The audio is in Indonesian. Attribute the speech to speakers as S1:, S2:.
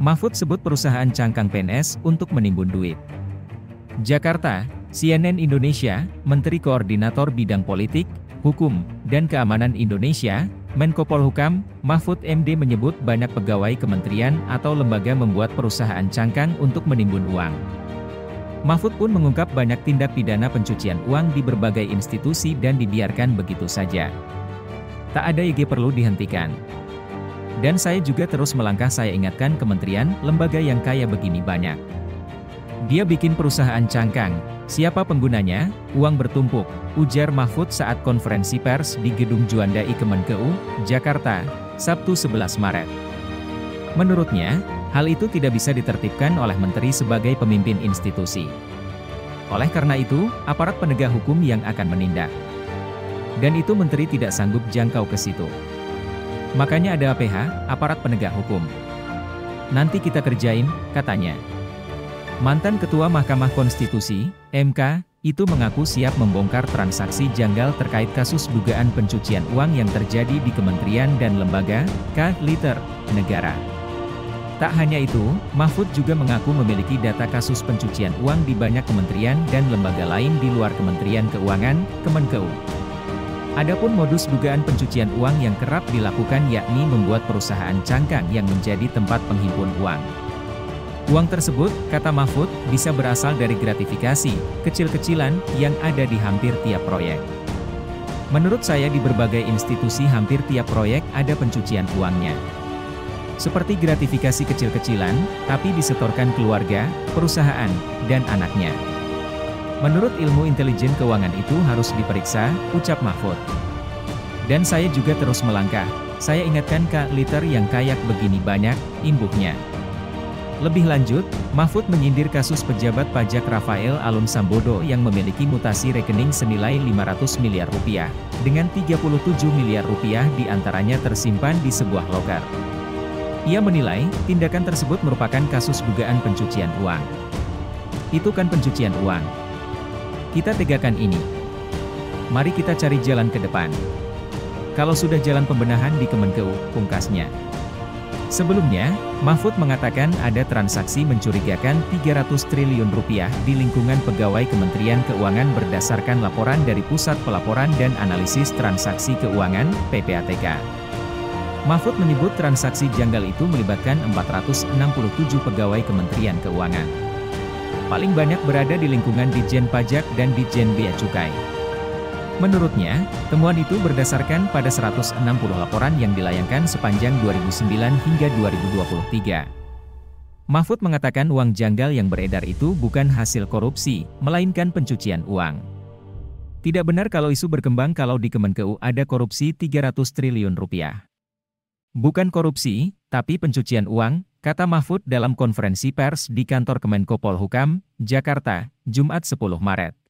S1: Mahfud sebut perusahaan cangkang PNS untuk menimbun duit. Jakarta, CNN Indonesia, Menteri Koordinator Bidang Politik, Hukum, dan Keamanan Indonesia, Menko Polhukam, Mahfud MD menyebut banyak pegawai kementerian atau lembaga membuat perusahaan cangkang untuk menimbun uang. Mahfud pun mengungkap banyak tindak pidana pencucian uang di berbagai institusi dan dibiarkan begitu saja. Tak ada yang perlu dihentikan. Dan saya juga terus melangkah, saya ingatkan kementerian, lembaga yang kaya begini banyak. Dia bikin perusahaan cangkang, siapa penggunanya, uang bertumpuk, ujar Mahfud saat konferensi pers di Gedung Juanda I Kemenkeu, Jakarta, Sabtu 11 Maret. Menurutnya, hal itu tidak bisa ditertibkan oleh menteri sebagai pemimpin institusi. Oleh karena itu, aparat penegak hukum yang akan menindak. Dan itu menteri tidak sanggup jangkau ke situ. Makanya ada APH, aparat penegak hukum. Nanti kita kerjain, katanya. Mantan Ketua Mahkamah Konstitusi, MK, itu mengaku siap membongkar transaksi janggal terkait kasus dugaan pencucian uang yang terjadi di kementerian dan lembaga, K-Liter, negara. Tak hanya itu, Mahfud juga mengaku memiliki data kasus pencucian uang di banyak kementerian dan lembaga lain di luar Kementerian Keuangan, Kemenkeu. Adapun modus dugaan pencucian uang yang kerap dilakukan yakni membuat perusahaan cangkang yang menjadi tempat penghimpun uang. Uang tersebut, kata Mahfud, bisa berasal dari gratifikasi, kecil-kecilan, yang ada di hampir tiap proyek. Menurut saya di berbagai institusi hampir tiap proyek ada pencucian uangnya. Seperti gratifikasi kecil-kecilan, tapi disetorkan keluarga, perusahaan, dan anaknya. Menurut ilmu intelijen keuangan itu harus diperiksa, ucap Mahfud. Dan saya juga terus melangkah, saya ingatkan K-Liter yang kayak begini banyak, imbuhnya. Lebih lanjut, Mahfud menyindir kasus pejabat pajak Rafael Alun Sambodo yang memiliki mutasi rekening senilai 500 miliar rupiah, dengan 37 miliar rupiah diantaranya tersimpan di sebuah loker. Ia menilai, tindakan tersebut merupakan kasus dugaan pencucian uang. Itu kan pencucian uang. Kita tegakkan ini. Mari kita cari jalan ke depan. Kalau sudah jalan pembenahan di Kemenkeu, pungkasnya. Sebelumnya, Mahfud mengatakan ada transaksi mencurigakan 300 triliun rupiah di lingkungan pegawai Kementerian Keuangan berdasarkan laporan dari Pusat Pelaporan dan Analisis Transaksi Keuangan, PPATK. Mahfud menyebut transaksi janggal itu melibatkan 467 pegawai Kementerian Keuangan. Paling banyak berada di lingkungan Ditjen Pajak dan Ditjen Bea Cukai. Menurutnya, temuan itu berdasarkan pada 160 laporan yang dilayangkan sepanjang 2009 hingga 2023. Mahfud mengatakan uang janggal yang beredar itu bukan hasil korupsi, melainkan pencucian uang. Tidak benar kalau isu berkembang kalau di Kemenkeu ada korupsi 300 triliun rupiah. Bukan korupsi, tapi pencucian uang, kata Mahfud dalam konferensi pers di kantor Kemenko Polhukam, Jakarta, Jumat 10 Maret.